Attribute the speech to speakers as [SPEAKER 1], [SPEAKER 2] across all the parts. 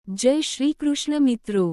[SPEAKER 1] જય શ્રી કૃષ્ણ મિત્રો।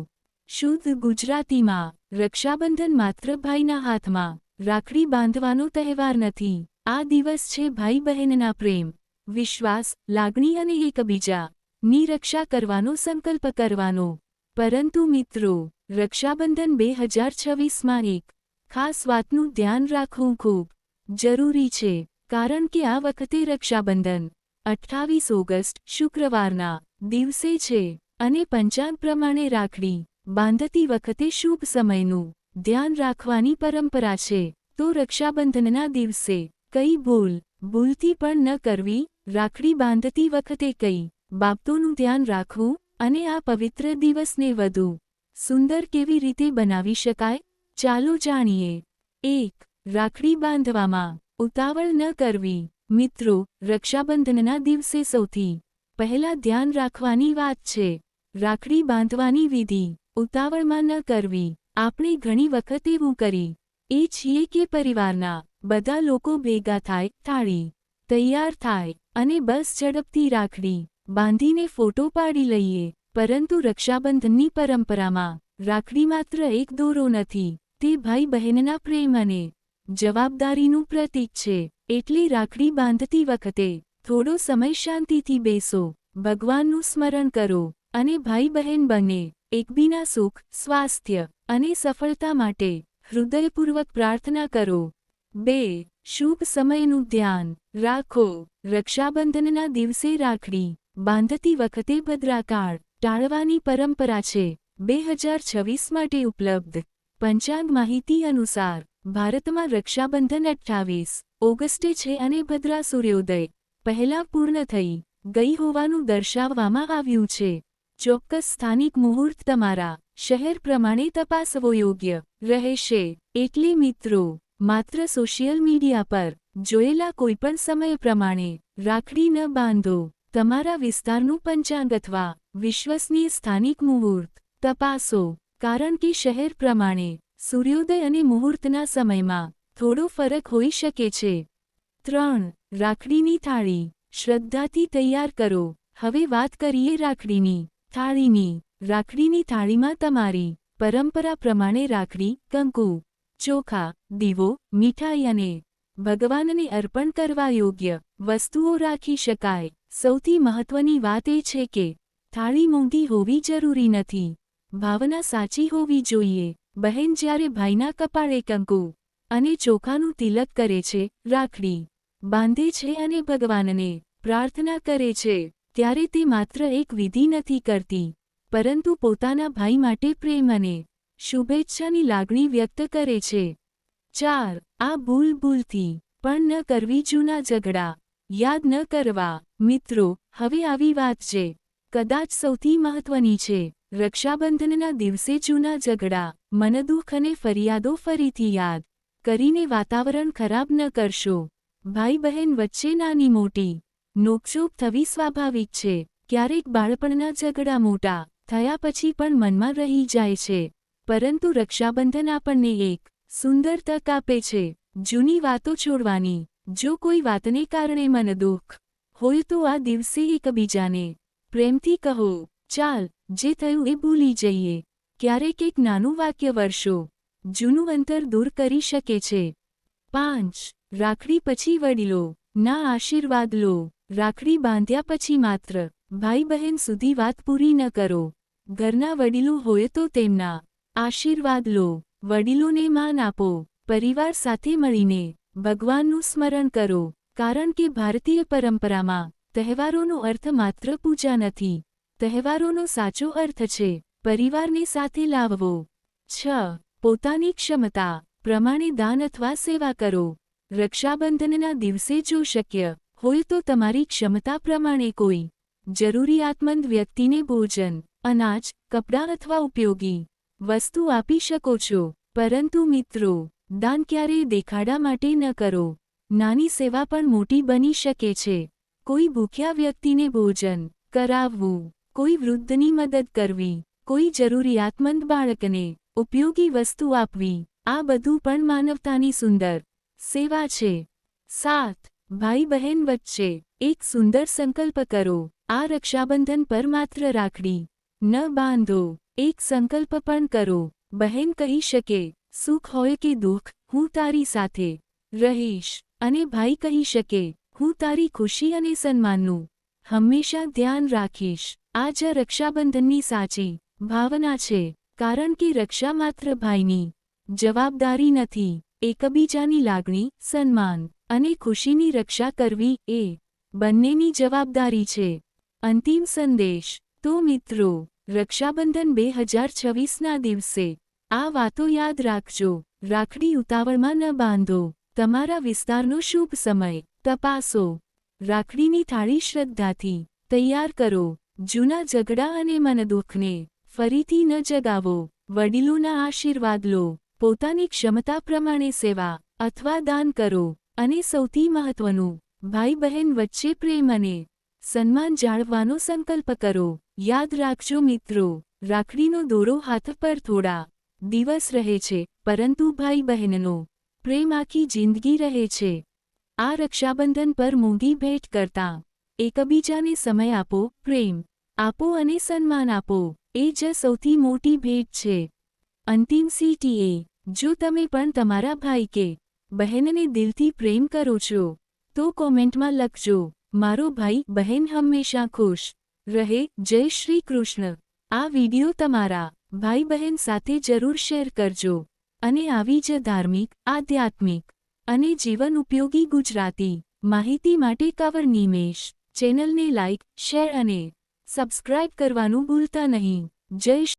[SPEAKER 1] શુદ્ધ ગુજરાતીમાં રક્ષાબંધન માત્ર ભાઈના હાથમાં રાખડી બાંધવાનો તહેવાર નથી। આ દિવસ છે ભાઈ બહેનના પ્રેમ, વિશ્વાસ, લાગણી અને એકબીજાની રક્ષા કરવાનો સંકલ્પ કરવાનો। પરંતુ મિત્રો, રક્ષાબંધન 2026માં એક ખાસ વાતનું ધ્યાન રાખવું ખૂબ જરૂરી છે, કારણ કે આ વખતે રક્ષાબંધન 28 ઓગસ્ટ શુક્રવારના દિવસે છે અને પંચાંગ પ્રમાણે રાખડી બાંધતી વખતે શુભ સમયનું ધ્યાન રાખવાની પરંપરા છે। તો રક્ષાબંધનના દિવસે કઈ ભૂલથી પણ ન કરવી, રાખડી બાંધતી વખતે કઈ બાબતોનું ધ્યાન રાખવું અને આ પવિત્ર દિવસને વધુ સુંદર કેવી રીતે બનાવી શકાય, ચાલો જાણીએ। 1. રાખડી બાંધવામાં ઉતાવળ ન કરવી। મિત્રો, રક્ષાબંધનના દિવસે સૌથી પહેલા ધ્યાન રાખવાની વાત છે રાખડી બાંધવાની વિધિ। ઉતાવળમાં ન કરવી। આપણે ઘણી વખત એવું કરીએ છીએ કે પરિવારના બધા લોકો ભેગા થાય, થાળી તૈયાર થાય અને બસ ઝડપથી રાખડી બાંધીને ફોટો પાડી લઈએ। પરંતુ રક્ષાબંધનની પરંપરામાં રાખડી માત્ર એક દોરો નથી, તે ભાઈ બહેનના પ્રેમ અને જવાબદારીનું પ્રતીક છે। એટલે રાખડી બાંધતી વખતે થોડો સમય શાંતિથી બેસો, ભગવાનનું સ્મરણ કરો અને ભાઈ બહેન બંને એકબીના સુખ, સ્વાસ્થ્ય અને સફળતા માટે હૃદયપૂર્વક પ્રાર્થના કરો। 2. શુભ સમયનું ધ્યાન રાખો। રક્ષાબંધનના દિવસે રાખડી બાંધતી વખતે ભદ્રાકાળ ટાળવાની પરંપરા છે। 2026 માટે ઉપલબ્ધ પંચાંગ માહિતી અનુસાર ભારતમાં રક્ષાબંધન 28 ઓગસ્ટે છે અને ભદ્રા સૂર્યોદય પહેલા પૂર્ણ થઈ ગઈ હોવાનું દર્શાવવામાં આવ્યું છે। ચોક્કસ સ્થાનિક મુહૂર્ત તમારા શહેર પ્રમાણે તપાસવો યોગ્ય રહેશે। એટલે મિત્રો, માત્ર સોશિયલ મીડિયા પર જોયેલા કોઈપણ સમય પ્રમાણે રાખડી ન બાંધો। તમારા વિસ્તારનું પંચાંગ અથવા વિશ્વસનીય સ્થાનિક મુહૂર્ત તપાસો, કારણ કે શહેર પ્રમાણે સૂર્યોદય અને મુહૂર્તના સમયમાં થોડો ફરક હોઈ શકે છે। 3. રાખડીની થાળી શ્રદ્ધાથી તૈયાર કરો। હવે વાત કરીએ રાખડીની થાળીની। રાખડીની થાળીમાં તમારી પરંપરા પ્રમાણે રાખડી, કંકુ, ચોખા, દીવો, મીઠાઈ અને ભગવાનને અર્પણ કરવા યોગ્ય વસ્તુઓ રાખી શકાય। સૌથી મહત્વની વાત એ છે કે થાળી મોંઘી હોવી જરૂરી નથી, ભાવના સાચી હોવી જોઈએ। બહેન જ્યારે ભાઈના કપાળે કંકુ અને ચોખાનું તિલક કરે છે, રાખડી બાંધે છે અને ભગવાનને પ્રાર્થના કરે છે, ત્યારે તે માત્ર એક વિધિ નથી કરતી, પરંતુ પોતાના ભાઈ માટે પ્રેમ અને શુભેચ્છાની લાગણી વ્યક્ત કરે છે। 4. આ ભૂલથી પણ ન કરવી જૂના ઝઘડા યાદ ન કરવા। મિત્રો, હવે આવી વાત છે કદાચ સૌથી મહત્વની છે। રક્ષાબંધનના દિવસે જૂના ઝઘડા, મનદુખ અને ફરિયાદો ફરીથી યાદ કરીને વાતાવરણ ખરાબ ન કરશો। ભાઈ બહેન વચ્ચે નાની મોટી નોકઝોક થવી સ્વાભાવિક છે। ક્યારેક બાળપણના ઝઘડા મોટા થયા પછી પણ મનમાં રહી જાય છે, પરંતુ રક્ષાબંધન આપણને એક સુંદર તક આપે છે જૂની વાતો છોડવાની। જો કોઈ વાતને કારણે મનદુખ હોય તો આ દિવસે એકબીજાને પ્રેમથી કહો, ચાલ, જે થયું એ ભૂલી જઈએ। ક્યારેક એક નાનું વાક્ય વર્ષો જૂનું અંતર દૂર કરી શકે છે। 5. રાખડી પછી વડીલો ના આશીર્વાદ લો। રાખડી બાંધ્યા પછી માત્ર ભાઈ બહેન સુધી વાત પૂરી ન કરો। ઘરના વડીલો હોય તો તેમના આશીર્વાદ લો, વડીલોને માન આપો, પરિવાર સાથે મળીને ભગવાનનું સ્મરણ કરો, કારણ કે ભારતીય પરંપરામાં તહેવારોનો અર્થ માત્ર પૂજા નથી, તહેવારોનો સાચો અર્થ છે પરિવારને સાથે લાવવો। 6. પોતાની ક્ષમતા પ્રમાણે દાન અથવા સેવા કરો। રક્ષાબંધનના દિવસે જો શક્ય હોય તો તમારી ક્ષમતા પ્રમાણે કોઈ જરૂરિયાતમંદ વ્યક્તિને ભોજન, અનાજ, કપડાં અથવા ઉપયોગી વસ્તુ આપી શકો છો। પરંતુ મિત્રો, દાન ક્યારેય દેખાડા માટે ન કરો। નાની સેવા પણ મોટી બની શકે છે। કોઈ ભૂખ્યા વ્યક્તિને ભોજન કરાવવું, કોઈ વૃદ્ધની મદદ કરવી, કોઈ જરૂરિયાતમંદ બાળકને ઉપયોગી વસ્તુ આપવી, આ બધું પણ માનવતાની સુંદર સેવા છે। 7. ભાઈ બહેન વચ્ચે એક સુંદર સંકલ્પ કરો। આ રક્ષાબંધન પર માત્ર રાખડી ન બાંધો. એક સંકલ્પ પણ કરો. બહેન કહી શકે, સુખ હોય કે દુઃખ, હું તારી સાથે રહીશ. અને ભાઈ કહી શકે, હું તારી ખુશી અને સન્માનનું હંમેશા ધ્યાન રાખીશ. આ જ રક્ષાબંધનની સાચી ભાવના છે. કારણ કે રક્ષા માત્ર ભાઈની જવાબદારી નથી. એકબીજાની લાગણી, સન્માન અને ખુશીની રક્ષા કરવી એ બંનેની જવાબદારી છે. અંતિમ સંદેશ. તો મિત્રો, રક્ષાબંધન 2026ના દિવસે આ વાતો યાદ રાખજો. રાખડી ઉતાવળમાં ન બાંધો. તમારા વિસ્તારનો શુભ સમય તપાસો. રાખડીની થાળી શ્રદ્ધાથી તૈયાર કરો. જૂના ઝઘડા અને મનદુઃખને ફરીથી ન જગાવો. વડીલોના આશીર્વાદ લો. પોતાની ક્ષમતા પ્રમાણે સેવા અથવા દાન કરો. અને સૌથી મહત્વનું, ભાઈ બહેન વચ્ચે પ્રેમ અને સન્માન જાળવવાનો સંકલ્પ કરો. યાદ રાખજો મિત્રો, રાખડીનો દોરો હાથ પર થોડા દિવસ રહે છે, પરંતુ ભાઈ બહેનનો પ્રેમ આખી જિંદગી રહે છે. આ રક્ષાબંધન પર મોંઘી ભેટ કરતાં એકબીજાને સમય આપો, પ્રેમ આપો અને સન્માન આપો. એ જ સૌથી મોટી ભેટ છે. અંતિમ CTA. જો તમે પણ તમારા ભાઈ કે બહેનને દિલથી પ્રેમ કરો છો, તો કોમેન્ટમાં લખજો, મારો ભાઈ બહેન હંમેશા ખુશ રહે. જય શ્રી કૃષ્ણ. આ વિડિયો તમારા ભાઈ બહેન સાથે જરૂર શેર કરજો. અને આવી જ ધાર્મિક, આધ્યાત્મિક અને જીવન ઉપયોગી ગુજરાતી માહિતી માટે કવર નિમેષ ચેનલને લાઇક, શેર અને સબસ્ક્રાઇબ કરવાનું ભૂલતા નહીં. જય